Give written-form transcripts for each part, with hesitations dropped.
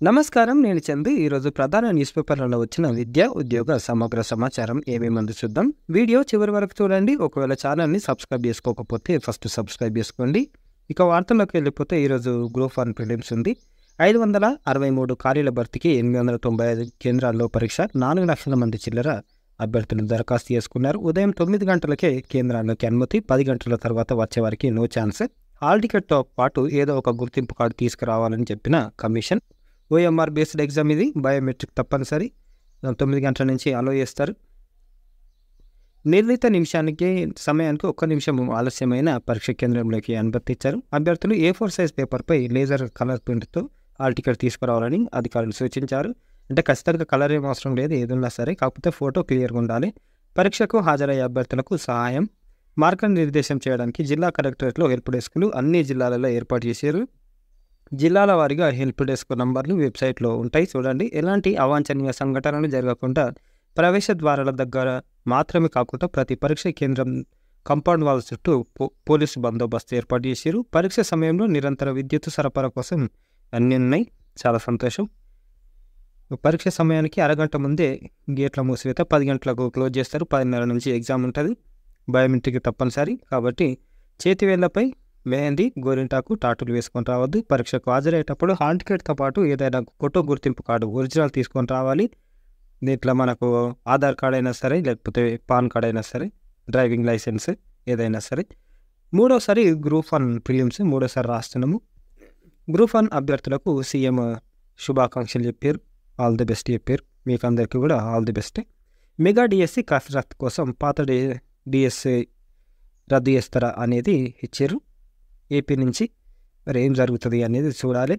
నమస్కారం. నేను చందు. ఈరోజు ప్రధాన న్యూస్ పేపర్లలో వచ్చిన విద్య, ఉద్యోగ సమగ్ర సమాచారం ఏమేముందో చూద్దాం. వీడియో చివరి వరకు చూడండి. ఒకవేళ ఛానల్ని సబ్స్క్రైబ్ చేసుకోకపోతే ఫస్ట్ సబ్స్క్రైబ్ చేసుకోండి. ఇక వార్తల్లోకి వెళ్ళిపోతే ఈరోజు గ్రూప్ 1 ప్రిలిమ్స్ ఉంది. 563 ఖాళీల భర్తీకి 895 కేంద్రాల్లో పరీక్ష. 4 లక్షల మంది చిల్లర అభ్యర్థులు దరఖాస్తు చేసుకున్నారు. ఉదయం 9 గంటలకే కేంద్రాల్లోకి అనుమతి. 10 గంటల తర్వాత వచ్చేవారికి నో ఛాన్స్. హాల్ టికెట్తో పాటు ఏదో ఒక గుర్తింపు కార్డు తీసుకురావాలని చెప్పిన కమిషన్. ఓఎంఆర్ బేస్డ్ ఎగ్జామ్ ఇది. బయోమెట్రిక్ తప్పనిసరి. 9 గంటల నుంచి అలో చేస్తారు. నిర్ణీత సమయానికి 1 నిమిషం ఆలస్యమైన పరీక్ష కేంద్రంలోకి అనుమతించారు. అభ్యర్థులు A4 సైజ్ పేపర్పై లేజర్ కలర్ ప్రింట్తో హాల్ టికెట్ తీసుకురావాలని అధికారులు సూచించారు. అంటే ఖచ్చితంగా కలర్ ఏం అవసరం లేదు, ఏదున్నా సరే, కాకపోతే ఫోటో క్లియర్గా ఉండాలి. పరీక్షకు హాజరయ్యే అభ్యర్థులకు సహాయం మార్గనిర్దేశం చేయడానికి జిల్లా కలెక్టరేట్లో హెల్ప్ డెస్క్లు అన్ని జిల్లాలలో ఏర్పాటు చేశారు. జిల్లాల వారీగా హెల్ప్ డెస్క్ నంబర్లు వెబ్సైట్లో ఉంటాయి, చూడండి. ఎలాంటి అవాంఛనీయ సంఘటనలు జరగకుండా ప్రవేశ ద్వారాల దగ్గర మాత్రమే కాకుండా ప్రతి పరీక్ష కేంద్రం కాంపౌండ్ వాల్ చుట్టూ పోలీసు బందోబస్తు ఏర్పాటు చేశారు. పరీక్ష సమయంలో నిరంతర విద్యుత్ సరఫరా కోసం అన్నీ ఉన్నాయి. చాలా సంతోషం. పరీక్ష సమయానికి అరగంట ముందే గేట్ల మూసివేత. 10 గంటలకు క్లోజ్ చేస్తారు. 10:30 నుంచి ఎగ్జామ్ ఉంటుంది. బయోమెట్రిక్ తప్పనిసరి కాబట్టి చేతివేళ్లపై మెహందీ, గోరింటాకు, టాటూలు వేసుకొని రావద్దు. పరీక్షకు హాజరయ్యేటప్పుడు హాల్ టికెట్తో పాటు ఏదైనా ఫోటో గుర్తింపు కార్డు ఒరిజినల్ తీసుకొని రావాలి. దీంట్లో మనకు ఆధార్ కార్డ్ అయినా సరే, లేకపోతే పాన్ కార్డ్ అయినా సరే, డ్రైవింగ్ లైసెన్స్ ఏదైనా సరే. మూడోసారి గ్రూప్ 1 ప్రిలిమ్స్ మూడోసారి రాస్తున్నాము. గ్రూప్ 1 అభ్యర్థులకు సీఎం శుభాకాంక్షలు చెప్పారు. ఆల్ ది బెస్ట్ చెప్పారు. మీకు అందరికీ కూడా all the best. Mega DSC కసరత్తు కోసం పాత డిఎస్సి రద్దు చేస్తారా అనేది ఇచ్చారు. ఏపీ నుంచి మరి ఏం జరుగుతుంది అనేది చూడాలి.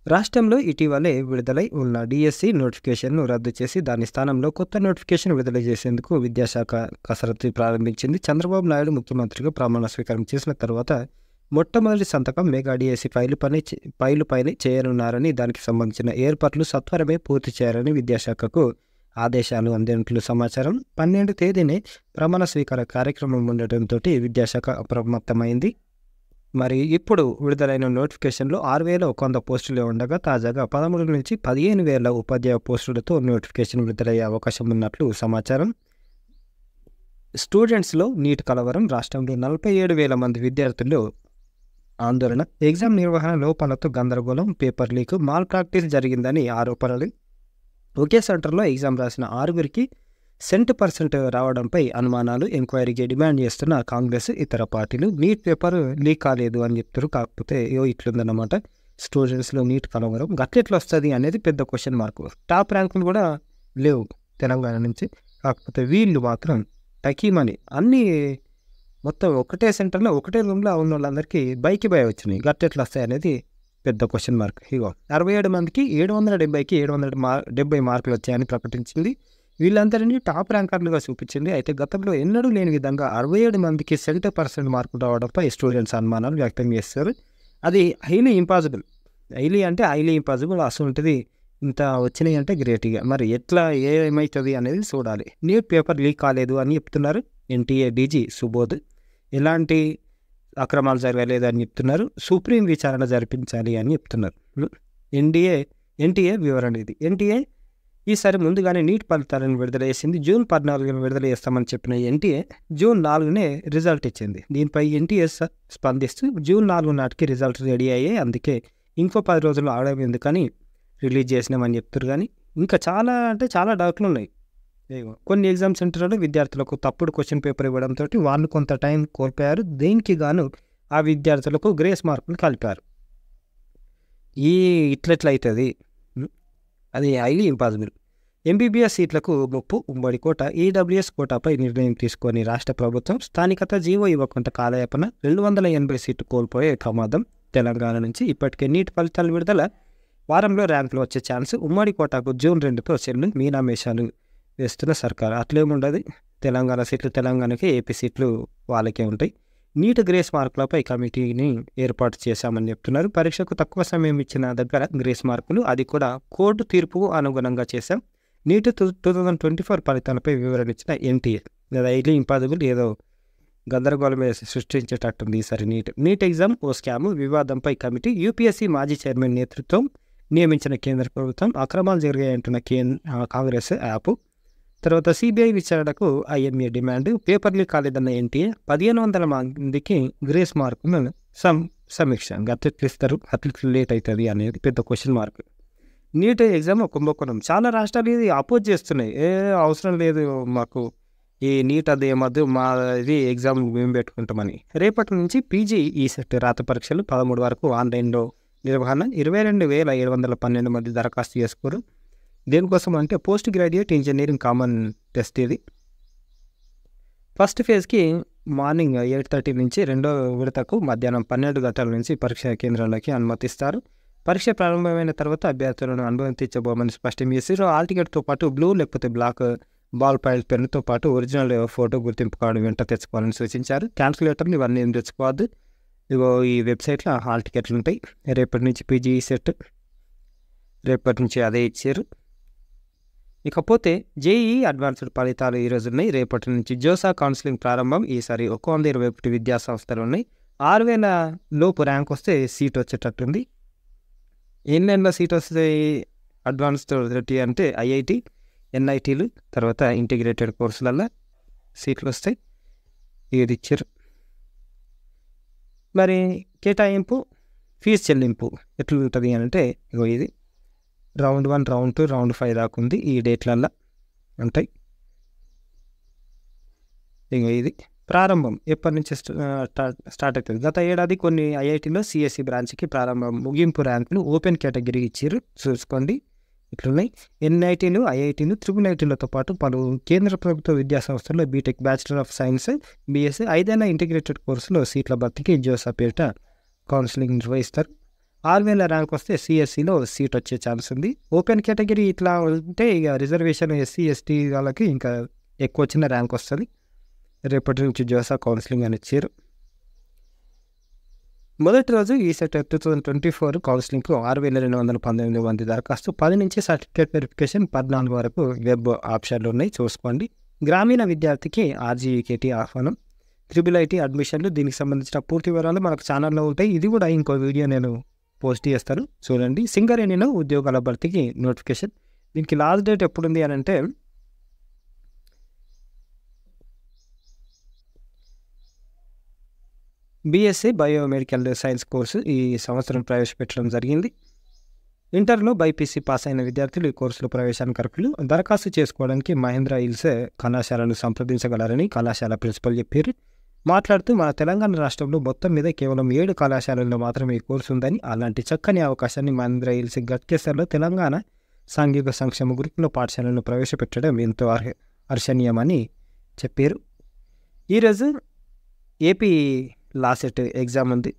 రాష్ట్రంలో ఇటీవలే విడుదలై ఉన్న డిఎస్సి నోటిఫికేషన్ను రద్దు చేసి దాని స్థానంలో కొత్త నోటిఫికేషన్ విడుదల చేసేందుకు విద్యాశాఖ కసరత్తు ప్రారంభించింది. చంద్రబాబు నాయుడు ముఖ్యమంత్రిగా ప్రమాణ స్వీకారం చేసిన తర్వాత మొట్టమొదటి సంతకం మెగా డిఎస్సి ఫైలుపైనే చేయనున్నారని, దానికి సంబంధించిన ఏర్పాట్లు సత్వరమే పూర్తి చేయాలని విద్యాశాఖకు ఆదేశాలు అందినట్లు సమాచారం. 12 తేదీనే ప్రమాణ స్వీకార కార్యక్రమం ఉండటంతో విద్యాశాఖ అప్రమత్తమైంది. మరి ఇప్పుడు విడుదలైన నోటిఫికేషన్లో 6,100 పోస్టులే ఉండగా తాజాగా 13 నుంచి 15,000 ఉపాధ్యాయ పోస్టులతో నోటిఫికేషన్ విడుదలయ్యే అవకాశం ఉన్నట్లు సమాచారం. స్టూడెంట్స్లో నీట్ కలవరం. రాష్ట్రంలో 47,000 మంది విద్యార్థుల్లో ఆందోళన. ఎగ్జామ్ నిర్వహణ లోపాలతో గందరగోళం, పేపర్ లీక్, మాల్ ప్రాక్టీస్ జరిగిందని ఆరోపణలు. ఒకే సెంటర్లో ఎగ్జామ్ రాసిన 6గురికి % రావడంపై అనుమానాలు. ఎంక్వైరీకి డిమాండ్ చేస్తున్న కాంగ్రెస్, ఇతర పార్టీలు. నీట్ పేపర్ లీక్ కాలేదు అని చెప్తారు, కాకపోతే ఇట్లుందన్నమాట. స్టూడెంట్స్లో నీట్ కలవరం గట్లెట్లా వస్తుంది అనేది పెద్ద క్వశ్చన్ మార్క్. టాప్ ర్యాంకులు కూడా లేవు తెలంగాణ నుంచి, కాకపోతే వీళ్ళు మాత్రం టకీమని అన్నీ మొత్తం ఒకటే సెంటర్లో ఒకటే రూమ్లో ఉన్న వాళ్ళందరికీ బైకి వచ్చినాయి. గట్టెట్లా వస్తాయి అనేది పెద్ద క్వశ్చన్ మార్క్. 67 మందికి 770కి 770 మార్కులు వచ్చాయని ప్రకటించింది. వీళ్ళందరినీ టాప్ ర్యాంకర్లుగా చూపించింది. అయితే గతంలో ఎన్నడూ లేని విధంగా 67 మందికి 70% మార్కులు రావడంపై స్టూడెంట్స్ అనుమానాలు వ్యక్తం చేస్తారు. అది హైలీ ఇంపాసిబుల్. Highly impossible. అసలుంటిది ఇంత వచ్చినాయి అంటే గ్రేట్గా. మరి ఎట్లా ఏమవుతుంది అనేది చూడాలి. నీట్ పేపర్ లీక్ కాలేదు అని చెప్తున్నారు ఎన్టీఏ డీజీ సుబోధ్. ఎలాంటి అక్రమాలు జరగలేదు అని చెప్తున్నారు. సుప్రీం విచారణ జరిపించాలి అని చెప్తున్నారు. ఎన్టీఏ వివరణ ఇది. ఎన్టీఏ ఈసారి ముందుగానే నీట్ ఫలితాలను విడుదల చేసింది. జూన్ 14న విడుదల చేస్తామని చెప్పిన ఎన్టీఏ జూన్ 4నే రిజల్ట్ ఇచ్చింది. దీనిపై ఎన్టీఏ స్పందిస్తూ జూన్ 4 నాటికి రిజల్ట్ రెడీ అయ్యాయి, అందుకే ఇంకో 10 రోజులు ఆడడం ఎందుకని రిలీజ్ చేసినామని చెప్తారు. కానీ ఇంకా చాలా డౌట్లు ఉన్నాయి. కొన్ని ఎగ్జామ్ సెంటర్లో విద్యార్థులకు తప్పుడు క్వశ్చన్ పేపర్ ఇవ్వడంతో వాళ్ళు కొంత టైం కోల్పోయారు. దీనికి గాను ఆ విద్యార్థులకు గ్రేస్ మార్కులు కలిపారు. ఇట్లెట్లయితుంది, అది హైలీ ఇంపాసిబుల్. ఎంబీబీఎస్ సీట్లకు ముప్పు. ఉమ్మడి కోట, ఈడబ్ల్యూఎస్ కోటాపై నిర్ణయం తీసుకొని రాష్ట్ర ప్రభుత్వం స్థానికత జీవో ఇవ్వకుండా కాలయాపన. 280 సీట్లు కోల్పోయే ప్రమాదం. తెలంగాణ నుంచి ఇప్పటికే నీట్ ఫలితాలు విడుదల. వారంలో ర్యాంకులు వచ్చే ఛాన్స్. ఉమ్మడి కోటాకు జూన్ 2తో సెల్లు. మీనామేషాలు వేస్తున్న సర్కారు. అట్లేముండదు. తెలంగాణ సీట్లు తెలంగాణకి, ఏపీ సీట్లు వాళ్ళకే ఉంటాయి. నీట్ గ్రేస్ మార్కులపై కమిటీని ఏర్పాటు చేశామని చెప్తున్నారు. పరీక్షకు తక్కువ సమయం ఇచ్చిన దగ్గర గ్రేస్ మార్కులు, అది కూడా కోర్టు తీర్పుకు అనుగుణంగా చేశాం. నీట్ 2024 ఫలితాలపై వివరణ ఇచ్చిన ఎన్టీఏ. Highly impossible. ఏదో గందరగోళమే సృష్టించేటట్టుంది ఈసారి నీట్ ఎగ్జామ్ ఓ స్కాము. వివాదంపై కమిటీ. యూపీఎస్సీ మాజీ చైర్మన్ నేతృత్వం నియమించిన కేంద్ర ప్రభుత్వం, అక్రమాలు జరిగాయంటున్న కాంగ్రెస్ యాప్, తర్వాత సిబిఐ విచారణకు ఐఎంఏ డిమాండ్, పేపర్ లీక్ కాలేదన్న ఎన్టీఏ, 1500 మందికి గ్రేస్ మార్కును సమీక్ష. అట్లెట్లు ఇస్తారు, అట్లెట్లు లేట్ అవుతుంది అనేది పెద్ద క్వశ్చన్ మార్క్. నీట్ ఎగ్జామ్ కుంభకోణం. చాలా రాష్ట్రాలు ఇది అపోజ్ చేస్తున్నాయి. అవసరం లేదు మాకు ఈ నీట్ అది ఏమద్దు, మా ఇది ఎగ్జామ్ మేము పెట్టుకుంటామని. రేపటి నుంచి పీజీ ఈసెట్ రాత పరీక్షలు 13 వరకు ఆన్లైన్లో నిర్వహణ. 22,712 మంది దరఖాస్తు చేసుకోరు. దేనికోసం అంటే post graduate engineering common test ఇది. ఫస్ట్ ఫేజ్కి మార్నింగ్ 8:30 నుంచి, రెండో విడతకు మధ్యాహ్నం 12 గంటల నుంచి పరీక్షా కేంద్రాలకి అనుమతిస్తారు. పరీక్ష ప్రారంభమైన తర్వాత అభ్యర్థులను అనుమతించబోమని స్పష్టం చేశారు. హాల్ టికెట్తో పాటు బ్లూ లేకపోతే బ్లాక్ బాల్ పాయింట్ పెన్నుతో పాటు ఒరిజినల్ ఫోటో గుర్తింపు కార్డు వెంట తెచ్చుకోవాలని సూచించారు. క్యాల్కులేటర్లు ఇవన్నీ ఏం తెచ్చుకోవద్దు. ఇగో ఈ వెబ్సైట్లో హాల్ టికెట్లు ఉంటాయి. రేపటి నుంచి పీజీ సెట్, రేపటి నుంచి అదే ఇచ్చారు. ఇకపోతే జేఈఈ అడ్వాన్స్డ్ ఫలితాలు ఈరోజు ఉన్నాయి. రేపటి నుంచి జోసా కౌన్సిలింగ్ ప్రారంభం. ఈసారి 121 విద్యా సంస్థలు ఉన్నాయి. 6,000 లోపు ర్యాంక్ వస్తే సీట్ వచ్చేటట్టుంది. ఎన్నెన్నో సీట్ వస్తాయి అడ్వాన్స్డ్ అంటే ఐఐటి, ఎన్ఐటీలు, తర్వాత ఇంటిగ్రేటెడ్ కోర్సులల్లో సీట్లు వస్తాయి. ఇది ఇచ్చారు. మరి కేటాయింపు, ఫీజు చెల్లింపు ఎట్లుంటుంది అంటే ఇగో ఇది రౌండ్ 1, రౌండ్ 2, రౌండ్ 5 దాకా ఉంది. ఈ డేట్లల్లో ఉంటాయి. ఇగో ఇది ప్రారంభం ఎప్పటి నుంచి స్టార్ట్ అవుతుంది. గత ఏడాది కొన్ని ఐఐటీలో సిఎస్సి బ్రాంచ్కి ప్రారంభం, ముగింపు ర్యాంకులు ఓపెన్ కేటగిరీ ఇచ్చారు. చూసుకోండి ఇట్లున్నాయి. ఎన్ఐటీలు, ఐఐటీలు, ట్రిపుల్ ఐటీలతో పాటు పలు కేంద్ర ప్రభుత్వ విద్యా సంస్థల్లో BTech, bachelor of science, BSc, 5 ఏళ్ల ఇంటిగ్రేటెడ్ కోర్సులో సీట్ల భర్తీకి జోసాపేట కౌన్సిలింగ్ నిర్వహిస్తారు. 6,000 ర్యాంక్ వస్తే సిఎస్సిలో సీట్ వచ్చే ఛాన్స్ ఉంది. ఓపెన్ కేటగిరీ ఇట్లా ఉంటే ఇక రిజర్వేషన్ ఎస్సీ, ఎస్టీ వాళ్ళకి ఇంకా ఎక్కువ వచ్చిన ర్యాంక్ వస్తుంది. రేపటి నుంచి జోసా కౌన్సిలింగ్ అని ఇచ్చారు. మొదటి రోజు ఈ సెట్ 2024 కౌన్సిలింగ్కు 6,219 మంది దరఖాస్తు. 10 నుంచి సర్టిఫికేట్ వెరిఫికేషన్, 14 వరకు వెబ్ ఆప్షన్లు ఉన్నాయి. చూసుకోండి. గ్రామీణ విద్యార్థికి ఆర్జీఈకేటీ ఆహ్వానం. ట్రిపుల్ ఐటీ అడ్మిషన్లు, దీనికి సంబంధించిన పూర్తి వివరాలు మనకు ఛానల్లో ఉంటాయి. ఇది కూడా ఇంకో వీడియో నేను పోస్ట్ చేస్తాను, చూడండి. సింగరేణిలో ఉద్యోగాల భర్తీకి నోటిఫికేషన్. దీనికి లాస్ట్ డేట్ ఎప్పుడుంది అని అంటే బీఎస్సీ బయోమెడికల్ సైన్స్ కోర్సు ఈ సంవత్సరం ప్రవేశపెట్టడం జరిగింది. ఇంటర్లో బైపీసీ పాస్ అయిన విద్యార్థులు ఈ కోర్సులో ప్రవేశానికి అర్హులు. దరఖాస్తు చేసుకోవడానికి మహేంద్ర హిల్స్ కళాశాలను సంప్రదించగలరని కళాశాల ప్రిన్సిపల్ చెప్పారు. మాట్లాడుతూ మన తెలంగాణ రాష్ట్రంలో మొత్తం మీద కేవలం 7 కళాశాలల్లో మాత్రమే ఈ కోర్సు ఉందని, అలాంటి చక్కని అవకాశాన్ని మహేంద్ర హిల్స్ గట్కేసర్లో తెలంగాణ సాంఘిక సంక్షేమ గురుకుల పాఠశాలను ప్రవేశపెట్టడం ఎంతో హర్షణీయమని చెప్పారు. ఈరోజు ఏపీ లాసెట్ ఎగ్జామ్ ఉంది.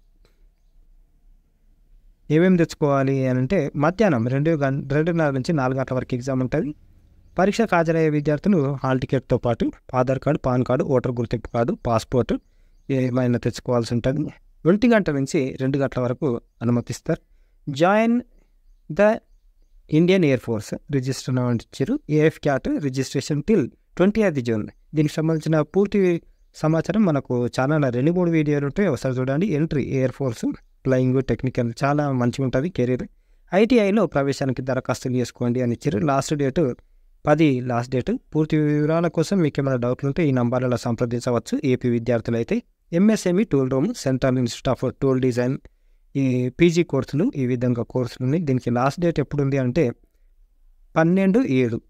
ఏమేమి తెచ్చుకోవాలి అని అంటే మధ్యాహ్నం 2:30 నుంచి 4 గంటల వరకు ఎగ్జామ్ ఉంటుంది. పరీక్షకు హాజరయ్యే విద్యార్థులు హాల్ టికెట్తో పాటు Aadhaar card, pan card, voter గుర్తింపు కార్డు, పాస్పోర్ట్ ఏమైనా తెచ్చుకోవాల్సి ఉంటుంది. 1 గంట నుంచి 2 గంటల వరకు అనుమతిస్తారు. Join the Indian Air Force register ఇచ్చారు. AF CAT registration till 20th June. దీనికి సంబంధించిన పూర్తి సమాచారం మనకు ఛానల్ 2-3 వీడియోలు ఉంటాయి, ఒకసారి చూడండి. Entry air force, flying, technical చాలా మంచిగా ఉంటుంది కెరీర్. ఐటీఐలో ప్రవేశానికి దరఖాస్తులు చేసుకోండి అని ఇచ్చారు. Last date 10 last date. పూర్తి వివరాల కోసం మీకు ఏమైనా డౌట్లు ఉంటే ఈ నంబర్లలో సంప్రదించవచ్చు. ఏపీ విద్యార్థులు అయితే MSME tool room, central institute of tool design, ఈ పీజీ కోర్సులు, ఈ విధంగా కోర్సులు ఉన్నాయి. దీనికి లాస్ట్ డేట్ ఎప్పుడు ఉంది అంటే 12/7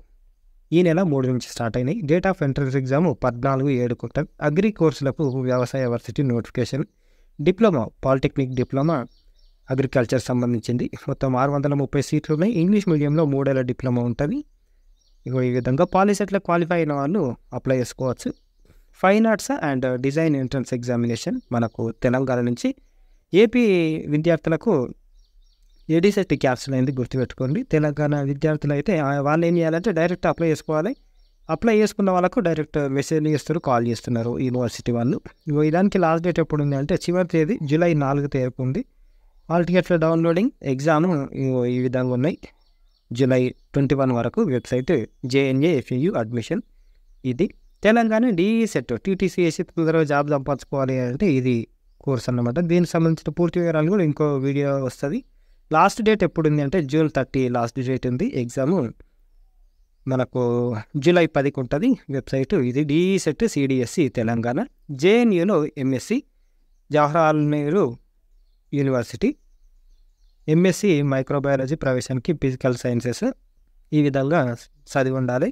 ఈ నెల 3 నుంచి స్టార్ట్ అయినాయి. డేట్ ఆఫ్ ఎంట్రన్స్ ఎగ్జామ్ 14/7 ఉంటుంది. అగ్రి కోర్సులకు వ్యవసాయ varsity notification. Diploma, polytechnic diploma agriculture సంబంధించింది. మొత్తం 630 సీట్లు ఉన్నాయి. ఇంగ్లీష్ మీడియంలో 3 ఏళ్ల డిప్లొమా ఉంటుంది. ఇగో ఈ విధంగా పాలిసెట్లో క్వాలిఫై అయిన వాళ్ళు అప్లై చేసుకోవచ్చు. Fine arts and design entrance examination మనకు తెలంగాణ నుంచి. ఏపీ విద్యార్థులకు ఎడిసెట్ క్యాన్సిల్ అయింది, గుర్తుపెట్టుకోండి. తెలంగాణ విద్యార్థులు అయితే వాళ్ళు ఏం చేయాలంటే డైరెక్ట్ అప్లై చేసుకోవాలి. అప్లై చేసుకున్న వాళ్ళకు డైరెక్ట్ మెసేజ్ చేస్తారు, కాల్ చేస్తున్నారు యూనివర్సిటీ వాళ్ళు. దానికి లాస్ట్ డేట్ ఎప్పుడు ఉంది అంటే చివరి తేదీ జూలై 4 ఉంది. హాల్ టికెట్ల డౌన్లోడింగ్, ఎగ్జామ్ ఈ విధంగా ఉన్నాయి. జూలై 21 వరకు వెబ్సైట్ JNAFAU అడ్మిషన్. ఇది తెలంగాణ డిఈ సెట్ టీటీసీఎస్సీ తొందరగా జాబ్ సంపాదించుకోవాలి అంటే ఇది కోర్స్ అన్నమాట. దీనికి సంబంధించిన పూర్తి వివరాలు కూడా ఇంకో వీడియో వస్తుంది. లాస్ట్ డేట్ ఎప్పుడు ఉంది అంటే June 30 లాస్ట్ డేట్ ఉంది. ఎగ్జాము మనకు July 10కి ఉంటుంది. వెబ్సైటు ఇది DSET CDSE తెలంగాణ. JNUలో MSc Jawaharlal Nehru university, MSc microbiology ప్రవేశానికి ఫిజికల్ సైన్సెస్. ఈ విధంగా చదివి ఉండాలి.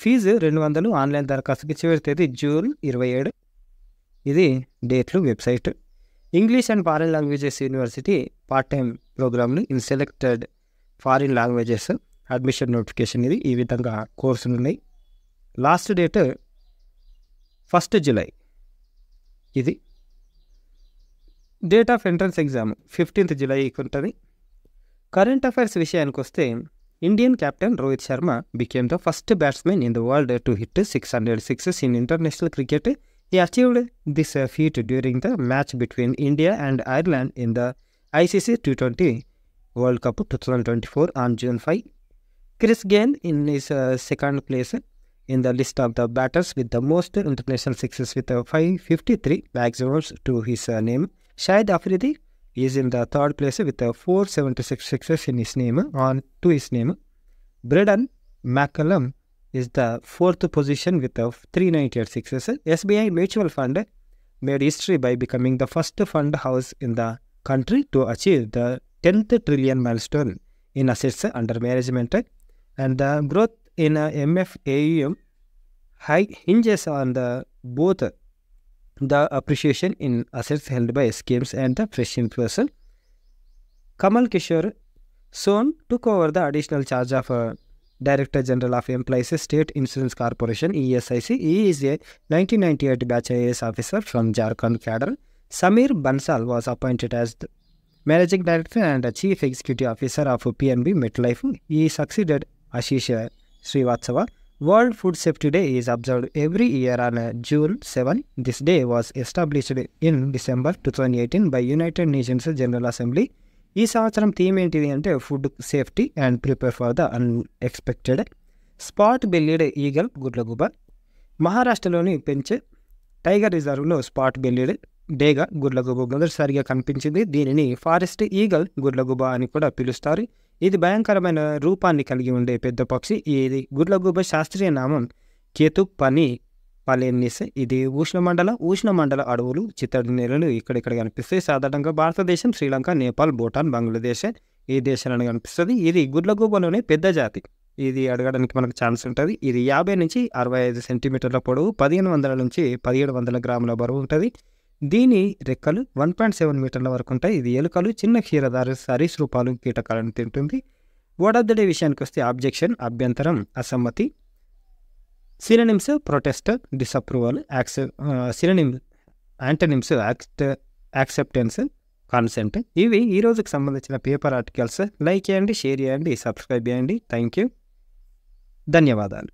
ఫీజు 200. ఆన్లైన్ దరఖాస్తుకి చివరి తేదీ June 27. ఇది డేట్లు, website. English and foreign languages university part time ప్రోగ్రామ్లు in selected foreign languages admission notification. ఇది ఈ విధంగా కోర్సులు ఉన్నాయి. Last date 1 July. ఇది date of entrance exam 15th Julyకి ఉంటుంది. కరెంట్ అఫైర్స్ విషయానికి వస్తే Indian captain Rohit Sharma became the first batsmen in the world to hit 600 sixes in international cricket. He achieved this feat during the match between India and Ireland in the ICC T20 World Cup 2024 on June 5. Chris Gayle is second place in the list of the batters with the most international sixes with 553 maximums to his name. Shahid Afridi is in the third place with 476 sixes in his name to his name. Braden McCullum is the fourth position with 398 sixes. SBI Mutual Fund made history by becoming the first fund house in the country to achieve the 10th trillion milestone in assets under management. And the growth in MFAUM hinges on the both the appreciation in assets held by schemes and the fresh inflows. Kamal Kishore Sohn took over the additional charge of Director General of Employees State Insurance Corporation ESIC. He is a 1998 batch IAS officer from Jharkhand cadre. Samir Bansal was appointed as the Managing Director and Chief Executive Officer of PNB MetLife. He succeeded Ashish Srivatsava. World Food Safety Day is observed every year on June 7. This day was established in December 2018 by United Nations General Assembly. ఈ సంవత్సరం theme ఏంటిది అంటే food safety and prepare for the unexpected. Spot bellied eagle గుడ్లగూబ. మహారాష్ట్రలోని Pench tiger రిజర్వ్లో spot bellied డేగా గుడ్లగూబ మొదటిసారిగా కనిపించింది. దీనిని ఫారెస్ట్ ఈగల్ గుడ్లగూబ అని కూడా పిలుస్తారు. ఇది భయంకరమైన రూపాన్ని కలిగి ఉండే పెద్ద పక్షి. ఇది గుడ్లగూబ శాస్త్రీయ నామం కేతుక్ పని పలెన్నిస్. ఇది ఉష్ణమండల అడవులు, చిత్తడి నేలలు ఇక్కడిక్కడ కనిపిస్తాయి. సాధారణంగా భారతదేశం, శ్రీలంక, నేపాల్, భూటాన్, బంగ్లాదేశ్ ఈ దేశాలను కనిపిస్తుంది. ఇది గుడ్లగూబలోనే పెద్ద జాతి. ఇది అడగడానికి మనకు ఛాన్స్ ఉంటుంది. ఇది 50 నుంచి 65 సెంటీమీటర్ల పొడవు, 1500 నుంచి 1700 గ్రాముల బరువు ఉంటుంది. దీని రెక్కలు 1.7 మీటర్ల వరకు ఉంటాయి. ఇది ఎలుకలు, చిన్న క్షీరదారు, సరీసృపాలు, కీటకాలను తింటుంది. వర్డ్ ఆఫ్ ద డే విషయానికి వస్తే అబ్జెక్షన్ అభ్యంతరం, అసమ్మతి. Synonyms protest, disapproval. Antonyms acceptance, consent. ఇవి ఈ రోజుకి సంబంధించిన పేపర్ ఆర్టికల్స్. లైక్ చేయండి, షేర్ చేయండి, సబ్స్క్రైబ్ చేయండి. థ్యాంక్ యూ, ధన్యవాదాలు.